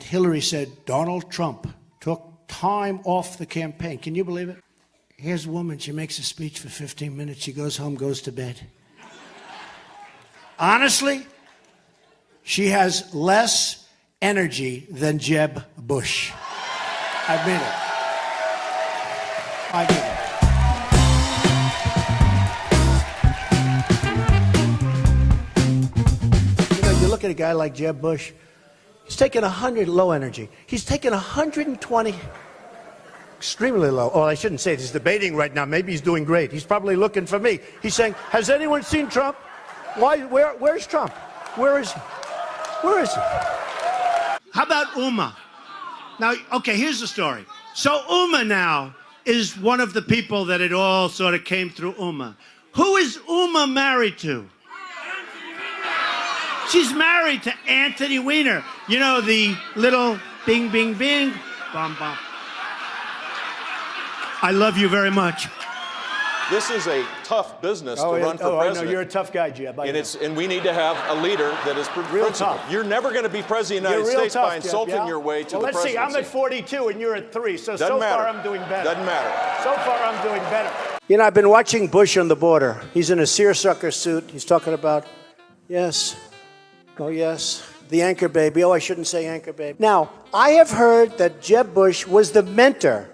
Hillary said Donald Trump took time off the campaign. Can you believe it? Here's a woman, she makes a speech for 15 minutes, she goes home, goes to bed. Honestly, she has less energy than Jeb Bush. I mean it. I mean it. You know, you look at a guy like Jeb Bush, he's taking 100 low energy. He's taking 120 extremely low. Oh, I shouldn't say it. He's debating right now. Maybe he's doing great. He's probably looking for me. He's saying, has anyone seen Trump? Where's Trump? Where is he? Where is he? How about Uma? Now, okay, here's the story. So Uma now is one of the people that it all sort of came through Uma. Who is Uma married to? She's married to Anthony Weiner. You know, the little bing, bing, bing, bum, bum. I love you very much. This is a tough business to run for president. I know. You're a tough guy, Jeb. And we need to have a leader that is real principled. tough. You're never going to be president of the United States by insulting your way to the presidency. Let's see. I'm at 42 and you're at 3. So Doesn't matter. far I'm doing better. Doesn't matter. So far I'm doing better. You know, I've been watching Bush on the border. He's in a seersucker suit. He's talking about, yes, oh yes, the anchor baby. Oh, I shouldn't say anchor baby. Now, I have heard that Jeb Bush was the mentor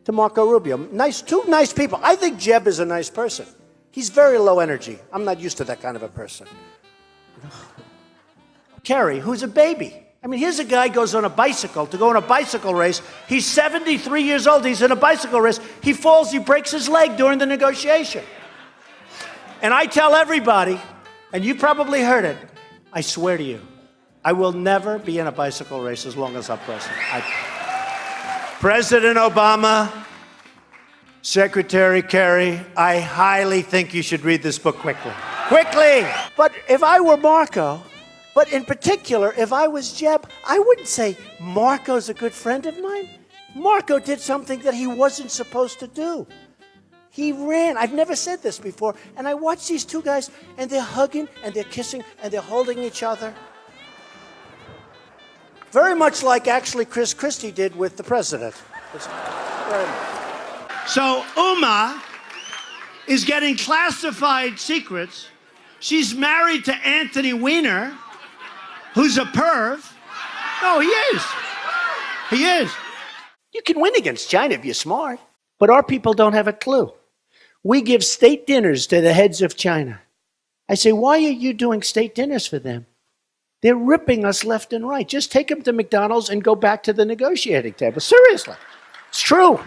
to Marco Rubio. Two nice people. I think Jeb is a nice person. He's very low energy. I'm not used to that kind of a person. Kerry, who's a baby. I mean, here's a guy goes on a bicycle to go on a bicycle race. He's 73 years old. He's in a bicycle race. He falls. He breaks his leg during the negotiation. And I tell everybody, and you probably heard it, I swear to you, I will never be in a bicycle race as long as I'm president. President Obama, Secretary Kerry, I highly think you should read this book quickly. Quickly! But if I were Marco, but in particular, if I was Jeb, I wouldn't say Marco's a good friend of mine. Marco did something that he wasn't supposed to do. He ran. I've never said this before. And I watch these two guys, and they're hugging, and they're kissing, and they're holding each other. Very much like, actually, Chris Christie did with the president. So Uma is getting classified secrets. She's married to Anthony Weiner, who's a perv. No, he is. He is. You can win against China if you're smart. But our people don't have a clue. We give state dinners to the heads of China. I say, why are you doing state dinners for them? They're ripping us left and right. Just take them to McDonald's and go back to the negotiating table. Seriously. It's true.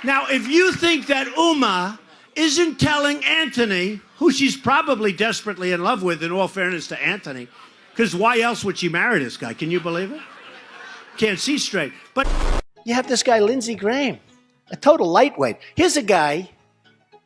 Now, if you think that Uma isn't telling Anthony, who she's probably desperately in love with, in all fairness to Anthony, because why else would she marry this guy? Can you believe it? Can't see straight. But you have this guy, Lindsey Graham, a total lightweight. Here's a guy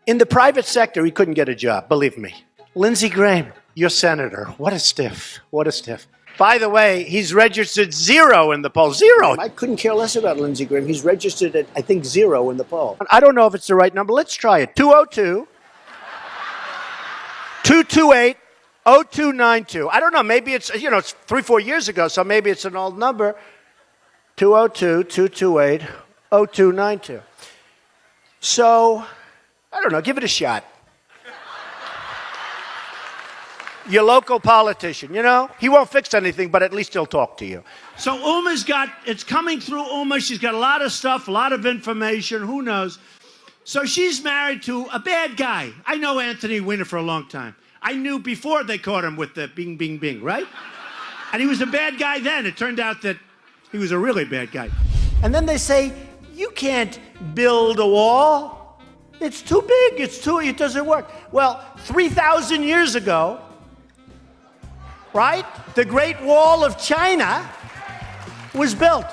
in the private sector, he couldn't get a job, believe me. Lindsey Graham. Your senator. What a stiff. What a stiff. By the way, he's registered 0 in the poll. 0. I couldn't care less about Lindsey Graham. He's registered at, I think, 0 in the poll. I don't know if it's the right number. Let's try it. 202-228-0292. I don't know. Maybe it's, it's 3-4 years ago, so maybe it's an old number. 202-228-0292. So, I don't know. Give it a shot. Your local politician, he won't fix anything, but at least he'll talk to you. So Uma's it's coming through Uma. She's got a lot of stuff, a lot of information, who knows. So she's married to a bad guy. I know Anthony Weiner for a long time. I knew before they caught him with the bing, bing, bing, right? And he was a bad guy then. It turned out that he was a really bad guy. And then they say, you can't build a wall. It's too big. It doesn't work. Well, 3,000 years ago, right? The Great Wall of China was built.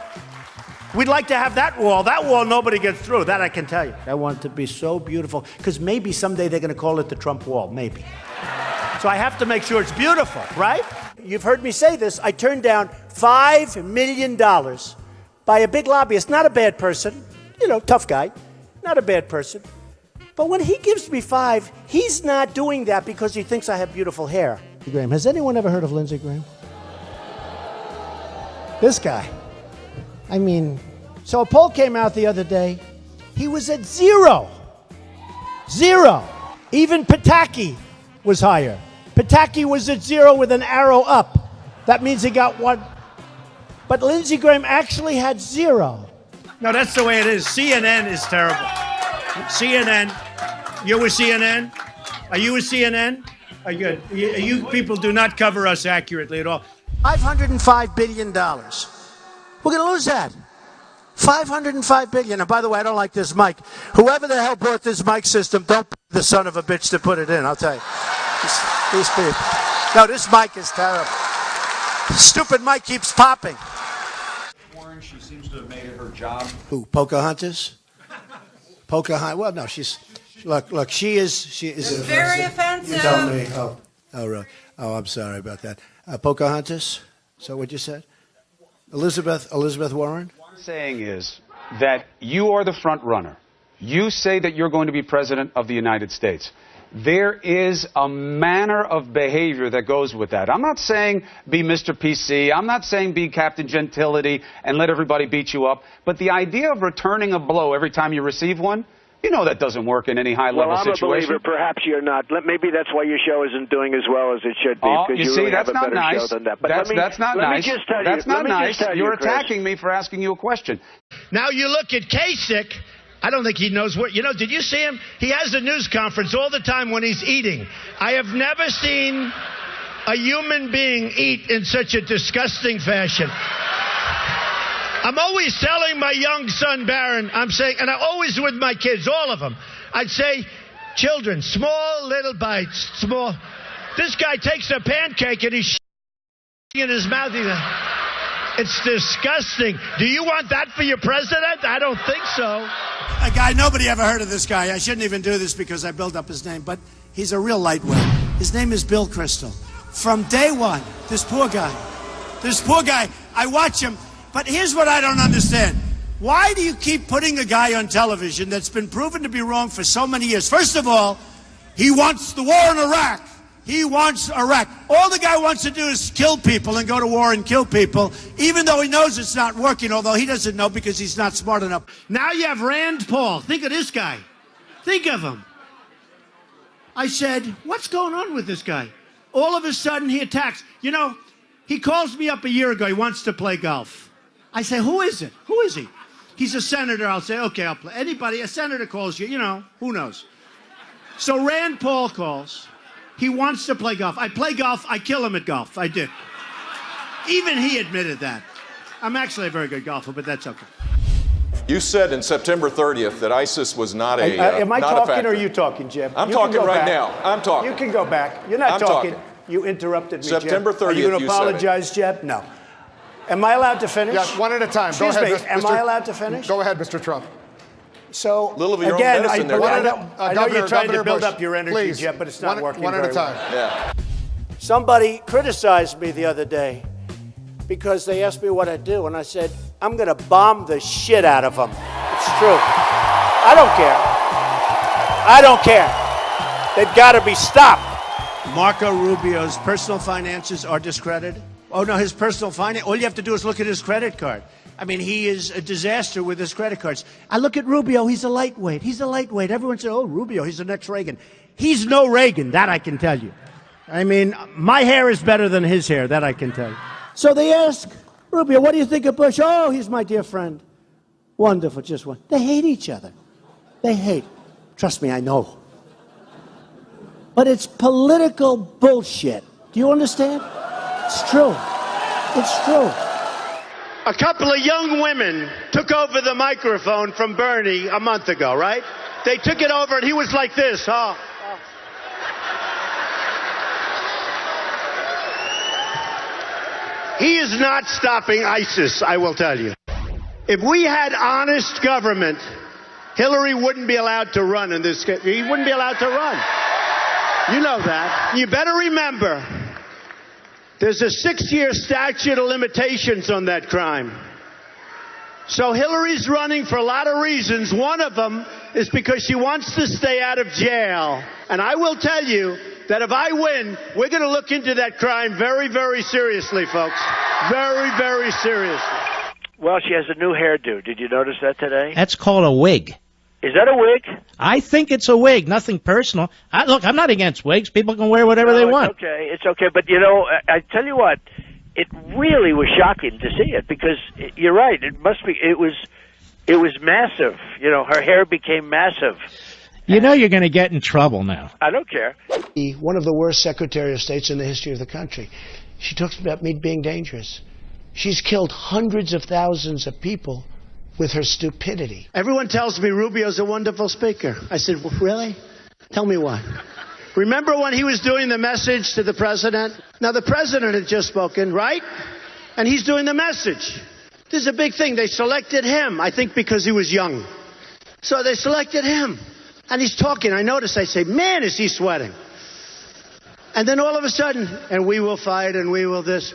We'd like to have that wall. That wall, nobody gets through. That I can tell you. I want it to be so beautiful, because maybe someday they're going to call it the Trump Wall. Maybe. So I have to make sure it's beautiful, right? You've heard me say this. I turned down $5 million by a big lobbyist. Not a bad person. Tough guy. Not a bad person. But when he gives me 5, he's not doing that because he thinks I have beautiful hair. Graham. Has anyone ever heard of Lindsey Graham? This guy. I mean, so a poll came out the other day. He was at 0. 0. Even Pataki was higher. Pataki was at 0 with an arrow up. That means he got 1. But Lindsey Graham actually had 0. No, that's the way it is. CNN is terrible. CNN. You're with CNN? Are you with CNN? Are you, you people do not cover us accurately at all. $505 billion. We're going to lose that. $505 billion. And by the way, I don't like this mic. Whoever the hell bought this mic system, don't be the son of a bitch to put it in, I'll tell you. These people. No, this mic is terrible. Stupid mic keeps popping. Warren, she seems to have made it her job. Who, Pocahontas? Pocahontas? Well, no, she's... Look, she is very offensive. You tell me. Oh, really? Oh, I'm sorry about that. Pocahontas? Is that what you said? Elizabeth Warren? What I'm saying is that you are the front runner. You say that you're going to be president of the United States. There is a manner of behavior that goes with that. I'm not saying be Mr. PC. I'm not saying be Captain Gentility and let everybody beat you up. But the idea of returning a blow every time you receive one, you know that doesn't work in any high-level situation. Well, I'm a believer. Perhaps you're not. Maybe that's why your show isn't doing as well as it should be. Oh, you see, really that's have a not better nice. show than that. But that's not nice. That's not nice. You're attacking me for asking you a question. Now you look at Kasich. I don't think he knows what... You know, did you see him? He has a news conference all the time when he's eating. I have never seen a human being eat in such a disgusting fashion. I'm always telling my young son, Barron, I'm saying, and I always with my kids, all of them, I'd say, children, small little bites, small. This guy takes a pancake and he's in his mouth. It's disgusting. Do you want that for your president? I don't think so. A guy, nobody ever heard of this guy. I shouldn't even do this because I built up his name, but he's a real lightweight. His name is Bill Kristol. From day one, this poor guy, I watch him. But here's what I don't understand. Why do you keep putting a guy on television that's been proven to be wrong for so many years? First of all, he wants the war in Iraq. He wants Iraq. All the guy wants to do is kill people and go to war and kill people, even though he knows it's not working, although he doesn't know because he's not smart enough. Now you have Rand Paul. Think of this guy. Think of him. I said, what's going on with this guy? All of a sudden he attacks. You know, he calls me up a year ago. He wants to play golf. I say, who is it? Who is he? He's a senator. I'll say, okay, I'll play. Anybody, a senator calls you, you know, who knows? So Rand Paul calls. He wants to play golf. I play golf. I kill him at golf. I did. Even he admitted that. I'm actually a very good golfer, but that's okay. You said in September 30th that ISIS was not a am I not talking a factor. or are you talking, Jim? I'm talking right now. I'm talking. You can go back. You're not talking. You interrupted me, September 30th, Jeb. Are you going to you said apologize, Jeb? No. Am I allowed to finish? Yes, one at a time. Excuse Go ahead, me. Am I allowed to finish? Go ahead, Mr. Trump. So, little of your again, own medicine there. I know you're trying to build Bush, up your energy, please, Jeb, but it's not working one at a very time. well. Yeah. Somebody criticized me the other day because they asked me what I do, and I said, I'm going to bomb the shit out of them. It's true. I don't care. I don't care. They've got to be stopped. Marco Rubio's personal finances are discredited. Oh, no, his personal finance, all you have to do is look at his credit card. I mean, he is a disaster with his credit cards. I look at Rubio, he's a lightweight. He's a lightweight. Everyone said, oh, Rubio, he's the next Reagan. He's no Reagan, that I can tell you. I mean, my hair is better than his hair, that I can tell you. So they ask, Rubio, what do you think of Bush? Oh, he's my dear friend. Wonderful, just one. They hate each other. They hate. Trust me, I know. But it's political bullshit. Do you understand? It's true. It's true. A couple of young women took over the microphone from Bernie a month ago, right? They took it over and he was like this, huh? He is not stopping ISIS, I will tell you. If we had honest government, Hillary wouldn't be allowed to run in this case. He wouldn't be allowed to run. You know that. You better remember, there's a 6-year statute of limitations on that crime. So Hillary's running for a lot of reasons. One of them is because she wants to stay out of jail. And I will tell you that if I win, we're going to look into that crime very, very seriously, folks. Very, very seriously. Well, she has a new hairdo. Did you notice that today? That's called a wig. Is that a wig? I think it's a wig, nothing personal. Look, I'm not against wigs. People can wear whatever they want. It's okay. But, you know, I tell you what, it really was shocking to see it because you're right. It was massive. You know, her hair became massive. You know you're going to get in trouble now. I don't care. One of the worst Secretary of States in the history of the country. She talks about me being dangerous. She's killed hundreds of thousands of people with her stupidity. Everyone tells me Rubio's a wonderful speaker. I said, well, really? Tell me why. Remember when he was doing the message to the president? Now, the president had just spoken, right? And he's doing the message. This is a big thing. They selected him, I think because he was young. So they selected him. And he's talking. I notice, I say, man, is he sweating. And then all of a sudden, and we will fight and we will this.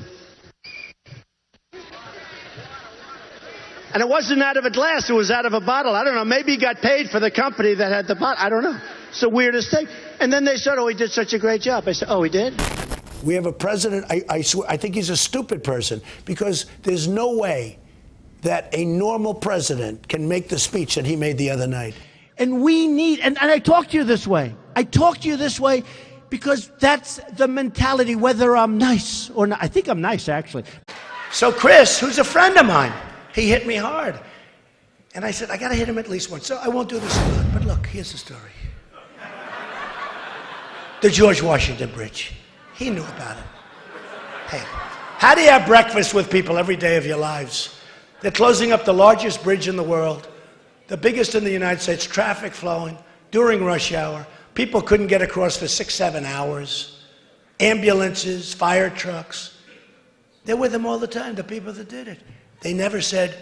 And it wasn't out of a glass, it was out of a bottle. I don't know, maybe he got paid for the company that had the bottle. I don't know. It's the weirdest thing. And then they said, oh, he did such a great job. I said, oh, he did? We have a president, I swear, I think he's a stupid person because there's no way that a normal president can make the speech that he made the other night. And we need, and I talk to you this way. I talk to you this way because that's the mentality, whether I'm nice or not. I think I'm nice, actually. So Chris, who's a friend of mine, he hit me hard. And I said, I got to hit him at least once. So I won't do this a lot, but look, here's the story. The George Washington Bridge. He knew about it. Hey, how do you have breakfast with people every day of your lives? They're closing up the largest bridge in the world, the biggest in the United States, traffic flowing during rush hour. People couldn't get across for 6-7 hours. Ambulances, fire trucks. They're with them all the time, the people that did it. They never said,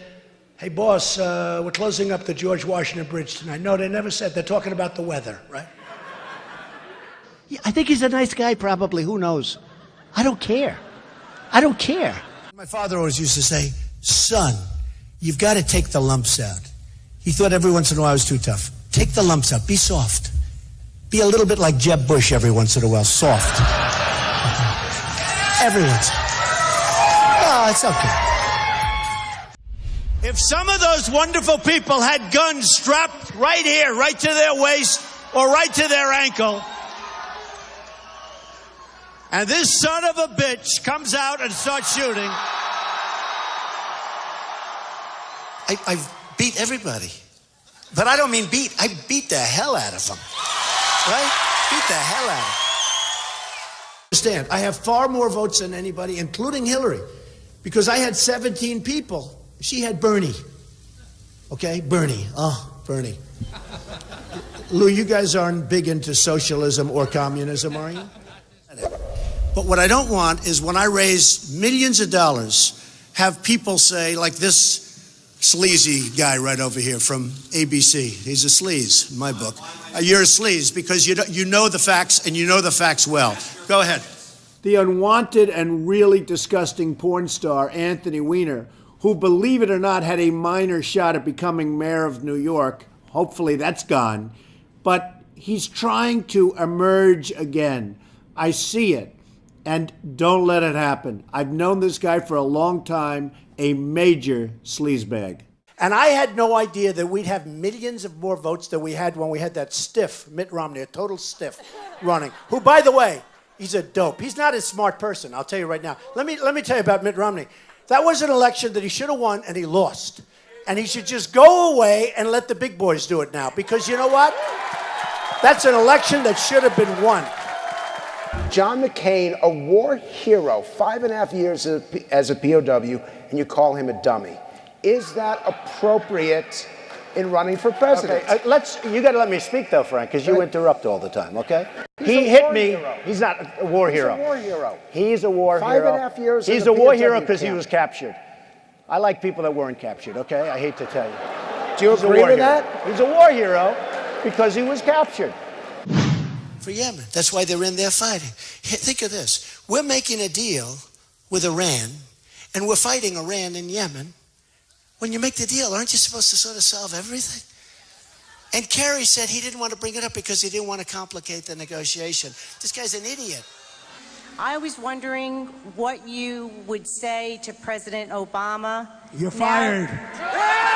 hey, boss, we're closing up the George Washington Bridge tonight. No, they never said. They're talking about the weather, right? Yeah, I think he's a nice guy, probably. Who knows? I don't care. I don't care. My father always used to say, son, you've got to take the lumps out. He thought every once in a while I was too tough. Take the lumps out. Be soft. Be a little bit like Jeb Bush every once in a while. Soft. Every once. Oh, it's okay. If some of those wonderful people had guns strapped right here, right to their waist, or right to their ankle, and this son of a bitch comes out and starts shooting. I've beat everybody. But I don't mean beat. I beat the hell out of them. Right? Beat the hell out of them. Understand, I have far more votes than anybody, including Hillary, because I had 17 people. She had Bernie. Okay? Bernie. Oh, Bernie. Lou, you guys aren't big into socialism or communism, are you? But what I don't want is when I raise millions of dollars, have people say, like this sleazy guy right over here from ABC. He's a sleaze, in my book. You're a sleaze because you know the facts and you know the facts well. Go ahead. The unwanted and really disgusting porn star, Anthony Weiner, who, believe it or not, had a minor shot at becoming mayor of New York. Hopefully that's gone. But he's trying to emerge again. I see it. And don't let it happen. I've known this guy for a long time, a major sleazebag. And I had no idea that we'd have millions of more votes than we had when we had that stiff Mitt Romney, a total stiff running, who, by the way, he's a dope. He's not a smart person, I'll tell you right now. Let me tell you about Mitt Romney. That was an election that he should have won, and he lost. And he should just go away and let the big boys do it now. Because you know what? That's an election that should have been won. John McCain, a war hero, 5.5 years as a POW, and you call him a dummy. Is that appropriate in running for president? Okay, you got to let me speak, though, Frank, because you interrupt all the time, okay? He hit me. Hero. He's not a war hero. He's a war hero. He's a war hero. 5.5 years. He's a war hero because he was captured. I like people that weren't captured, okay? I hate to tell you. Do you agree with that? He's a war hero because he was captured. For Yemen. That's why they're in there fighting. Think of this. We're making a deal with Iran, and we're fighting Iran in Yemen. When you make the deal, aren't you supposed to sort of solve everything? And Kerry said he didn't want to bring it up because he didn't want to complicate the negotiation. This guy's an idiot. I was wondering what you would say to President Obama. You're now- fired.